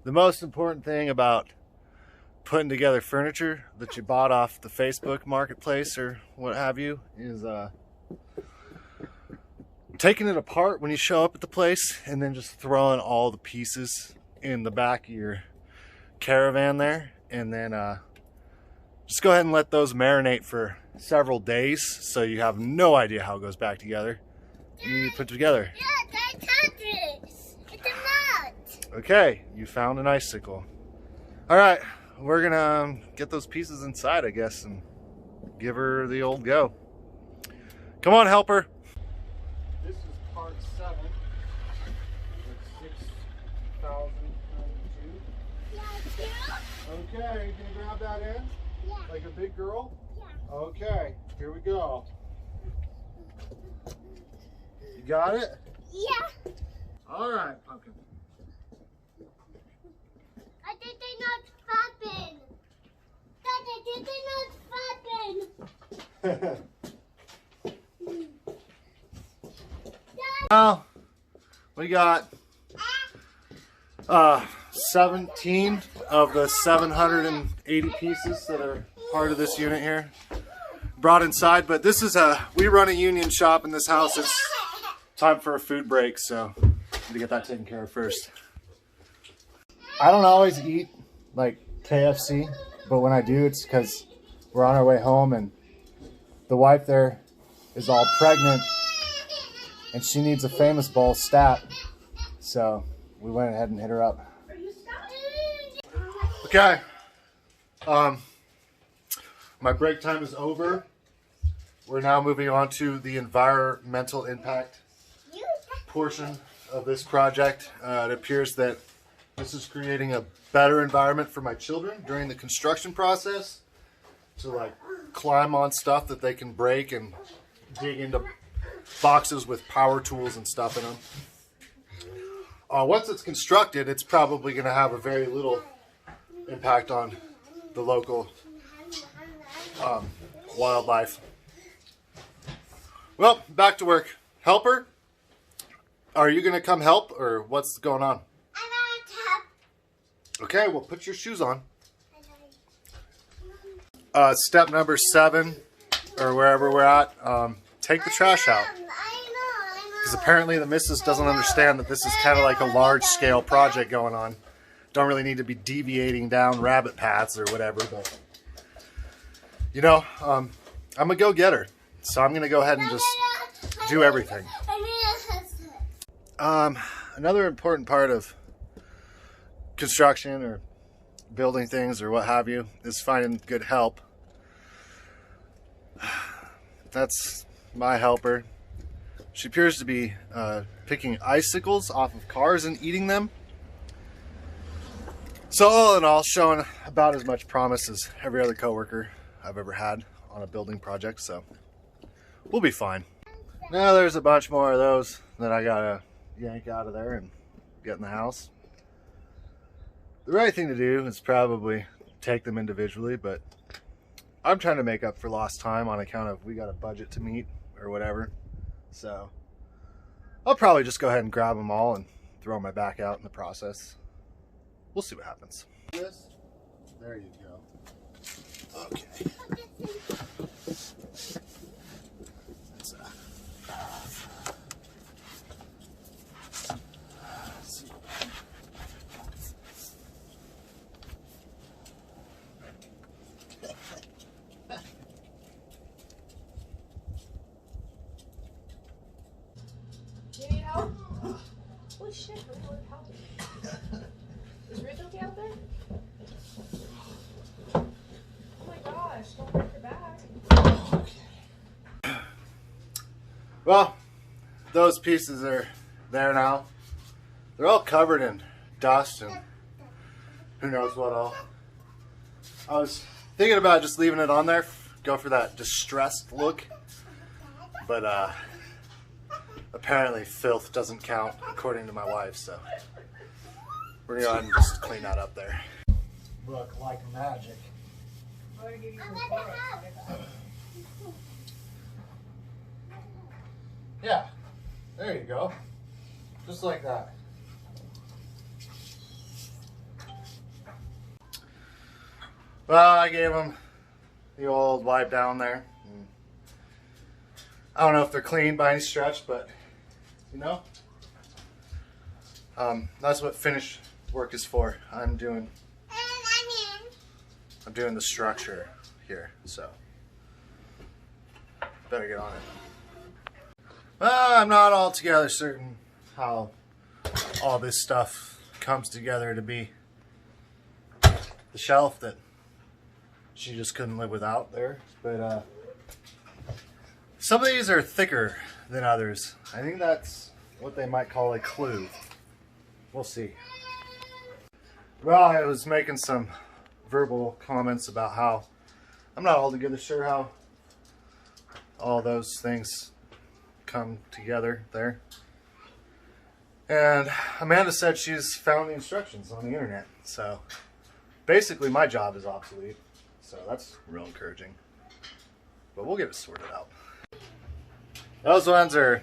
The most important thing about putting together furniture that you bought off the Facebook marketplace or what have you is taking it apart when you show up at the place and then just throwing all the pieces in the back of your caravan there, and then just go ahead and let those marinate for several days so you have no idea how it goes back together. You put it together. Yeah, I touched this. It's a nut. Okay, you found an icicle. All right, we're gonna get those pieces inside, I guess, and give her the old go. Come on, helper. This is part 7 of 6,092. Yeah, Okay, can you grab that in? Yeah. Like a big girl? Yeah. Okay, here we go. You got it? Yeah. All right, pumpkin. I think they're not flapping. Dad, I think they're not flapping. Now, we got 17 of the 780 pieces that are part of this unit here brought inside, but this is we run a union shop in this house. It's time for a food break, so I need to get that taken care of first. I don't always eat like KFC, but when I do, it's because we're on our way home and the wife there is all pregnant and she needs a Famous Bowl stat, so we went ahead and hit her up. Okay, my break time is over. We're now moving on to the environmental impact portion of this project. It appears that this is creating a better environment for my children during the construction process to like climb on stuff that they can break and dig into boxes with power tools and stuff in them. Once it's constructed, it's probably going to have a very little impact on the local wildlife. Well, back to work. Helper, are you going to come help or what's going on? I want to help. Okay, well, put your shoes on. Step number 7, or wherever we're at, take the trash out. I know. Because apparently the missus doesn't understand that this is kind of like a large-scale project going on. Don't really need to be deviating down rabbit paths or whatever, but you know, I'm a go-getter, so I'm gonna go ahead and just do everything. Another important part of construction or building things or what have you is finding good help. That's my helper. She appears to be picking icicles off of cars and eating them. So all in all, showing about as much promise as every other coworker I've ever had on a building project, so we'll be fine. Now there's a bunch more of those that I gotta yank out of there and get in the house. The right thing to do is probably take them individually, but I'm trying to make up for lost time on account of we got a budget to meet or whatever. So I'll probably just go ahead and grab them all and throw my back out in the process. We'll see what happens. There you go. Okay. Do you need help? Holy shit, I really want help. Is Ruth okay out there? Oh my gosh, don't break your back. Well, those pieces are there now. They're all covered in dust and who knows what all. I was thinking about just leaving it on there, go for that distressed look, but apparently filth doesn't count according to my wife, so we're gonna go ahead and just clean that up there. Look like magic. I'm gonna give you some Clorox. Yeah, there you go. Just like that. Well, I gave them the old wipe down there. I don't know if they're clean by any stretch, but you know, that's what finish work is for. I'm doing the structure here, so better get on it. Well, I'm not altogether certain how all this stuff comes together to be the shelf that she just couldn't live without there, but some of these are thicker than others. I think that's what they might call a clue. We'll see. Well, I was making some verbal comments about how I'm not altogether sure how all those things come together there. And Amanda said she's found the instructions on the internet. So basically my job is obsolete. So that's real encouraging. But we'll get it sorted out. Those ones are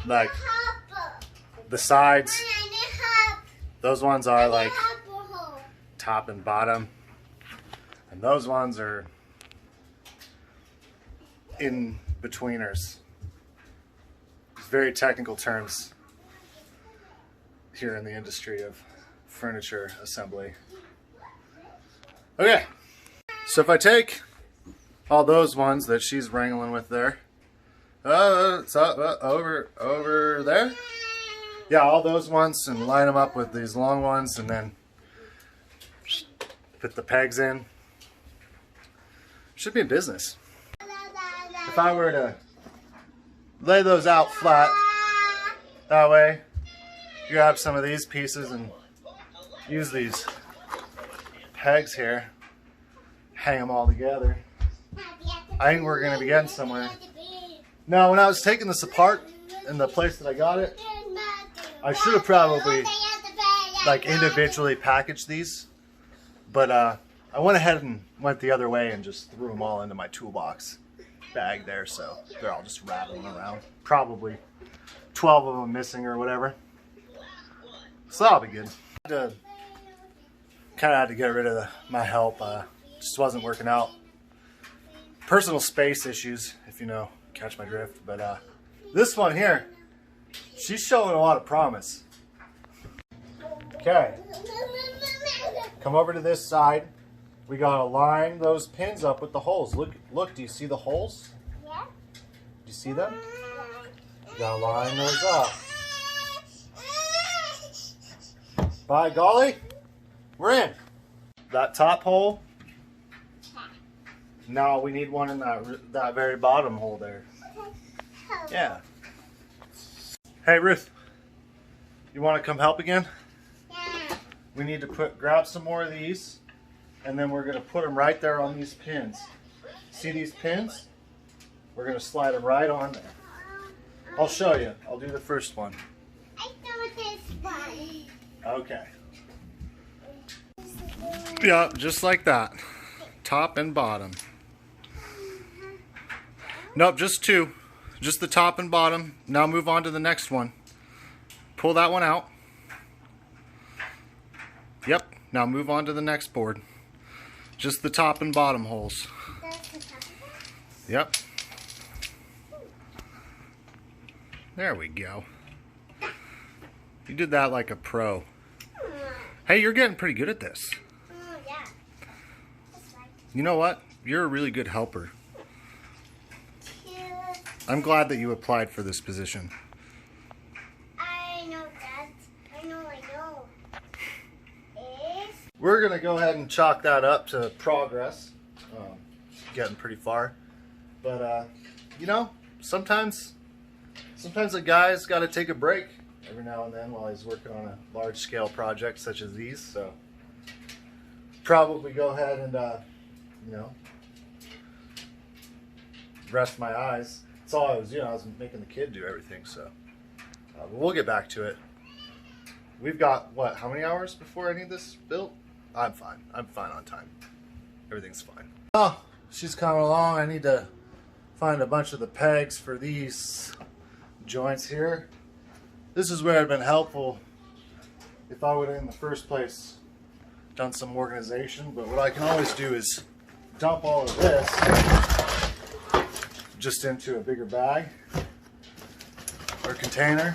like the sides. Those ones are like top and bottom. And those ones are in betweeners. It's very technical terms here in the industry of furniture assembly. Okay, so if I take all those ones that she's wrangling with there, it's over there. Yeah, all those ones, and line them up with these long ones, and then put the pegs in. Should be in business. If I were to lay those out flat, that way, grab some of these pieces and use these pegs here, hang them all together. I think we're going to be getting somewhere. Now, when I was taking this apart in the place that I got it, I should have probably like individually packaged these, but I went ahead and went the other way and just threw them all into my toolbox bag there, so they're all just rattling around. Probably 12 of them missing or whatever. So that'll be good. Kind of had to get rid of my help. Just wasn't working out. Personal space issues, if you know, catch my drift. But this one here, she's showing a lot of promise. Okay. Come over to this side. We gotta line those pins up with the holes. Look, do you see the holes? Yeah. Do you see them? You gotta line those up. By golly, we're in. That top hole. Now we need one in that very bottom hole there. Yeah. Hey Ruth, you want to come help again? Yeah. We need to grab some more of these, and then we're going to put them right there on these pins. See these pins? We're going to slide them right on there. I'll show you. I'll do the first one. I know this one. Okay. Yeah, just like that. Top and bottom. Nope, just two. Just the top and bottom. Now move on to the next one. Pull that one out. Yep, now move on to the next board. Just the top and bottom holes. Yep. There we go. You did that like a pro. Hey, you're getting pretty good at this. Yeah. You know what? You're a really good helper. I'm glad that you applied for this position. I know that. I know. We're going to go ahead and chalk that up to progress. Getting pretty far. But, you know, sometimes a guy's got to take a break every now and then while he's working on a large-scale project such as these. So, probably go ahead and, you know, rest my eyes. That's all I was doing. I was making the kid do everything, so. But we'll get back to it. We've got, what, how many hours before I need this built? I'm fine. I'm fine on time. Everything's fine. Oh, she's coming along. I need to find a bunch of the pegs for these joints here. This is where it'd been helpful if I would have in the first place done some organization, but what I can always do is dump all of this just into a bigger bag or container,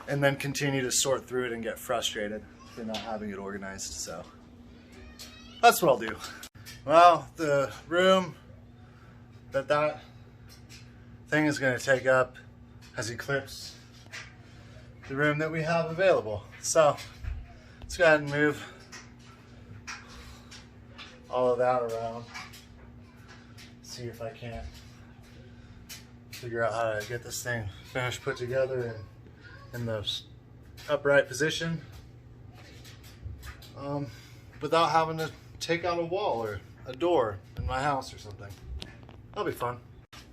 and then continue to sort through it and get frustrated for not having it organized. So that's what I'll do. Well, the room that thing is going to take up has eclipsed the room that we have available. So let's go ahead and move all of that around. See if I can't figure out how to get this thing finished, put together, and in the upright position without having to take out a wall or a door in my house or something. That'll be fun.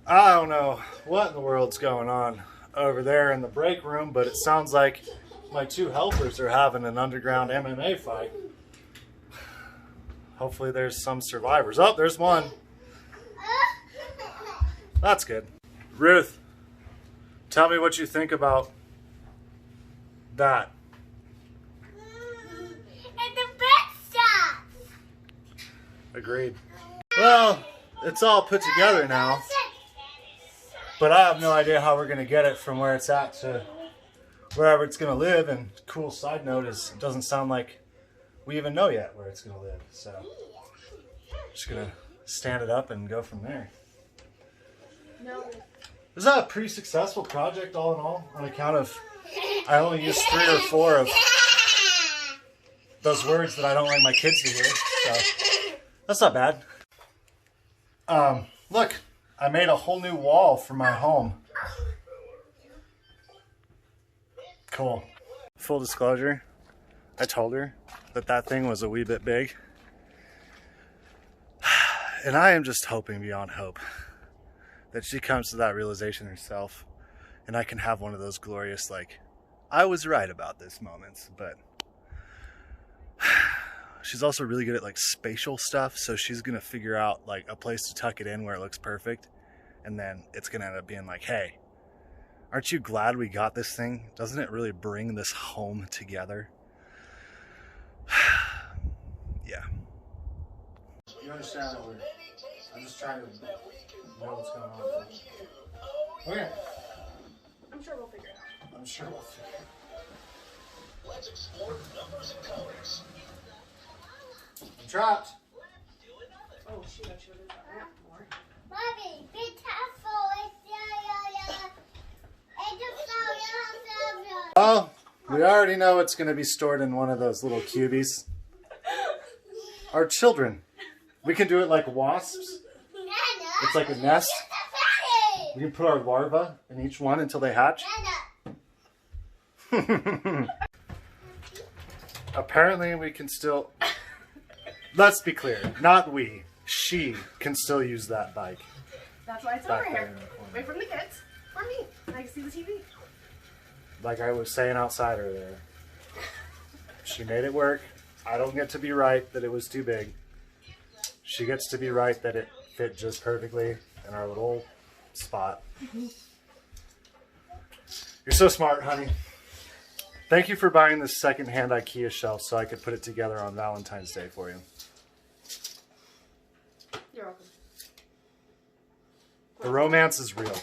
I don't know what in the world's going on over there in the break room, but it sounds like my two helpers are having an underground MMA fight. Hopefully there's some survivors. Oh, there's one. That's good. Ruth, tell me what you think about that. And the best stuff. Agreed. Well, it's all put together now, but I have no idea how we're going to get it from where it's at to wherever it's going to live. And cool side note is it doesn't sound like we even know yet where it's going to live. So just going to stand it up and go from there. No. Is that a pretty successful project all in all, on account of I only used 3 or 4 of those words that I don't like my kids to hear. So that's not bad. Look, I made a whole new wall for my home. Cool. Full disclosure, I told her that that thing was a wee bit big. And I am just hoping beyond hope that she comes to that realization herself and I can have one of those glorious, like, I was right about this moments. But she's also really good at like spatial stuff, so she's gonna figure out like a place to tuck it in where it looks perfect, and then it's gonna end up being like, hey, aren't you glad we got this thing? Doesn't it really bring this home together? Yeah. You understand that I'm just trying to know what's going on. Okay. I'm sure we'll figure it out. I'm sure we'll figure it out. Let's explore numbers and colors. I'm trapped. Oh shoot, I should have done that more. Mommy, be careful. Oh, we already know it's going to be stored in one of those little cubies. Our children. We can do it like wasps. It's like a nest. We can put our larvae in each one until they hatch. Apparently we can still... Let's be clear. Not we. She can still use that bike. That's why it's Back over there here. in the corner. Wait from the kids. For me. I can see the TV. Like I was saying outside earlier. She made it work. I don't get to be right that it was too big. She gets to be right that it fit just perfectly in our little spot. You're so smart, honey. Thank you for buying this second-hand IKEA shelf so I could put it together on Valentine's Day for you. You're welcome. The romance is real.